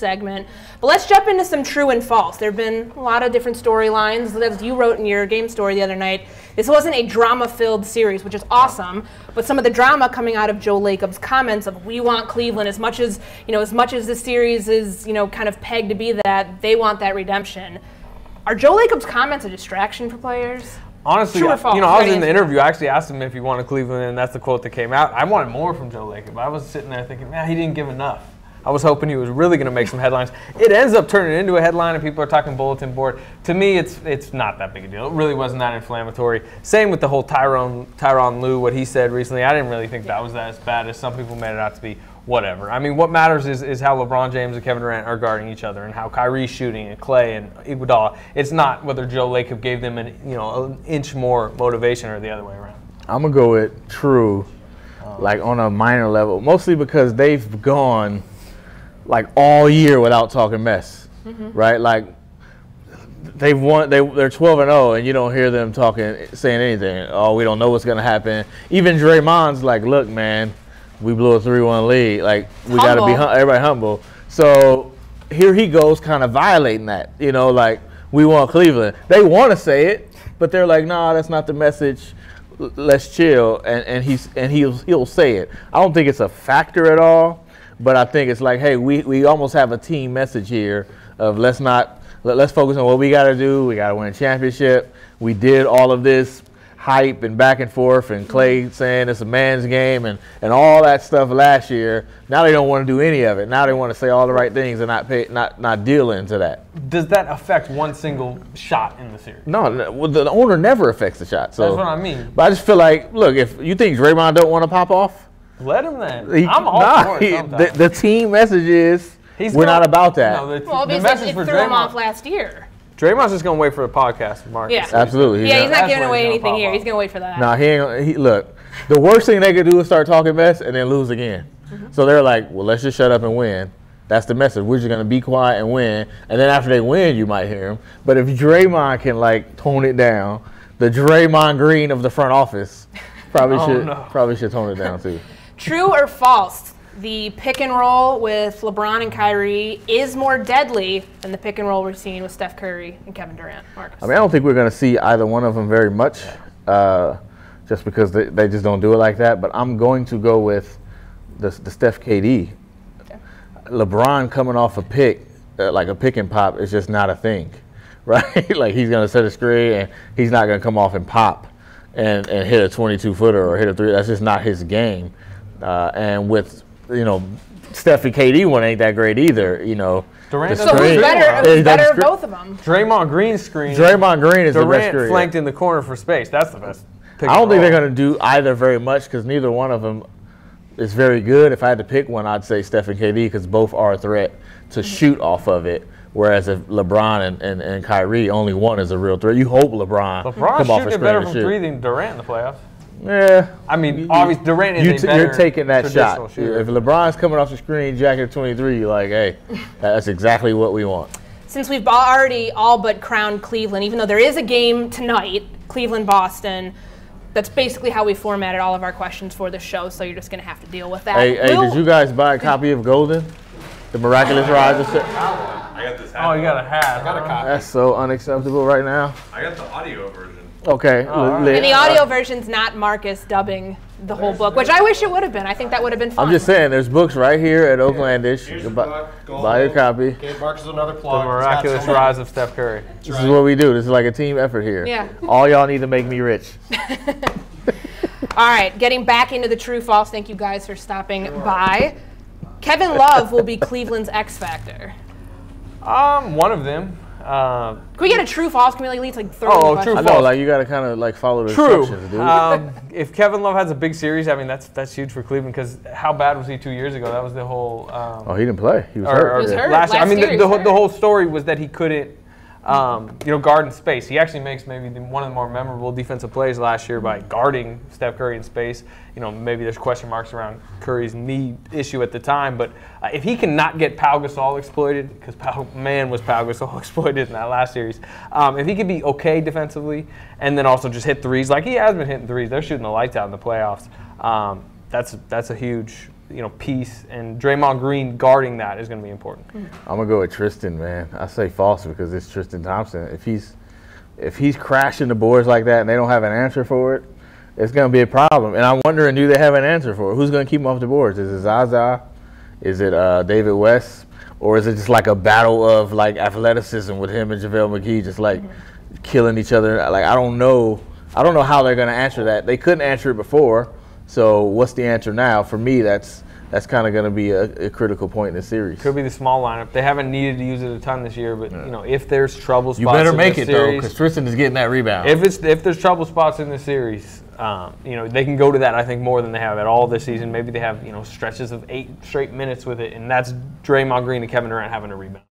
segment. But let's jump into some true and false. There have been a lot of different storylines. As you wrote in your game story the other night, this wasn't a drama-filled series, which is awesome. But some of the drama coming out of Joe Lacob's comments of we want Cleveland as much as this series is kind of pegged to be that, they want that redemption. Are Joe Lacob's comments a distraction for players? Honestly, true or false? I was in the interview. I actually asked him if he wanted Cleveland, and that's the quote that came out. I wanted more from Joe Lacob. I was sitting there thinking, man, he didn't give enough. I was hoping he was really going to make some headlines. It ends up turning into a headline, and people are talking bulletin board. To me, it's not that big a deal. It really wasn't that inflammatory. Same with the whole Tyronn Lue, what he said recently. I didn't really think that was as bad as some people made it out to be. Whatever. I mean, what matters is how LeBron James and Kevin Durant are guarding each other, and how Kyrie's shooting, and Clay and Iguodala. It's not whether Joe Lacob gave them an inch more motivation or the other way around. I'm gonna go with true, like on a minor level, mostly because they've gone like all year without talking mess, right? Like they've won, they're 12-0, and you don't hear them saying anything. Oh, we don't know what's gonna happen. Even Draymond's like, look, man, we blew a 3-1 lead. Like we gotta be everybody humble. So here he goes, kind of violating that. Like we want Cleveland. They want to say it, but they're like, nah, that's not the message. Let's chill, and he'll say it. I don't think it's a factor at all. But I think it's like, hey, we almost have a team message here of let's focus on what we got to do. We got to win a championship. We did all of this hype and back and forth, and Clay saying it's a man's game and all that stuff last year. Now they don't want to do any of it. Now they want to say all the right things and not deal into that. Does that affect one single shot in the series? No, well, the owner never affects the shot. So that's what I mean. But I just feel like, look, if you think Draymond don't want to pop off, let him then. I'm all for it. The team message is we're not about that. No, the message for Draymond threw him off last year. Draymond's just gonna wait for the podcast, Mark. Yeah, absolutely. He's not giving away anything here. He's gonna wait for that. No, he ain't. Look, the worst thing they could do is start talking mess and then lose again. So they're like, well, let's just shut up and win. That's the message. We're just gonna be quiet and win, and then after they win, you might hear him. But if Draymond can tone it down, the Draymond Green of the front office probably should tone it down too. True or false? The pick and roll with LeBron and Kyrie is more deadly than the pick and roll we're seeing with Steph Curry and Kevin Durant. Marcus. I mean, I don't think we're going to see either one of them very much, just because they just don't do it like that. But I'm going to go with the Steph KD. Okay. LeBron coming off a pick, like a pick and pop, is just not a thing, right? Like he's going to set a screen and he's not going to come off and pop and hit a 22-footer or hit a three. That's just not his game. And with Steph and KD one ain't that great either. Durant. So who's better of both of them? Draymond Green screen. Draymond Green is the best screen. Durant flanked in the corner for space. That's the best. I don't think they're going to do either very much because neither one of them is very good. If I had to pick one, I'd say Steph and KD because both are a threat to shoot off of it. Whereas if LeBron and Kyrie, only one is a real threat. You hope LeBron come off a screen better from three than Durant in the playoffs. Yeah, I mean, obviously Durant is a better you're taking that shot. Shooter. If LeBron's coming off the screen, jacket 23, you're like, hey, that's exactly what we want. Since we've already all but crowned Cleveland, even though there is a game tonight, Cleveland-Boston, that's basically how we formatted all of our questions for the show, so you're just going to have to deal with that. Hey, did you guys buy a copy of Golden? The Miraculous Rise of Steph? I got this hat. Oh, you got a hat. I got a copy. That's so unacceptable right now. I got the audio version. Okay. And the audio version's not Marcus dubbing the whole book, which I wish it would have been. I think that would have been fun. I'm just saying, there's books right here at Oaklandish. Here's you your buy, book. buy your copy. Okay, Marcus another plug. The Miraculous Rise of Steph Curry. This is what we do. This is like a team effort here. Yeah. All y'all need to make me rich. All right, getting back into the true false. Thank you guys for stopping by. Kevin Love will be Cleveland's X Factor. One of them. Can we get a true false? Can we lead 30 true questions? I know, you got to kind of follow the instructions, dude. If Kevin Love has a big series, I mean that's huge for Cleveland because how bad was he 2 years ago? That was the whole. He didn't play. He was hurt. He was hurt. Last year. I mean, year the whole story was that he couldn't, guard in space. He actually makes maybe one of the more memorable defensive plays last year by guarding Steph Curry in space. Maybe there's question marks around Curry's knee issue at the time, but if he cannot get Pau Gasol exploited, because Pau Gasol exploited in that last series, if he could be okay defensively and then also just hit threes like he has been hitting threes, they're shooting the lights out in the playoffs. That's a huge piece, and Draymond Green guarding that is going to be important. I'm gonna go with Tristan, man. I say Foster because it's Tristan Thompson. If he's crashing the boards like that and they don't have an answer for it, it's gonna be a problem. And I'm wondering, do they have an answer for it? Who's gonna keep him off the boards? Is it Zaza? Is it David West? Or is it just like a battle of like athleticism with him and JaVale McGee just like killing each other? Like I don't know how they're gonna answer that. They couldn't answer it before. So what's the answer now? For me, that's kind of going to be a critical point in the series. Could be the small lineup. They haven't needed to use it a ton this year, but if there's trouble spots, you better in make this it though, series, because Tristan is getting that rebound. If there's trouble spots in the series, they can go to that. I think more than they have at all this season. Maybe they have stretches of 8 straight minutes with it, and that's Draymond Green and Kevin Durant having a rebound.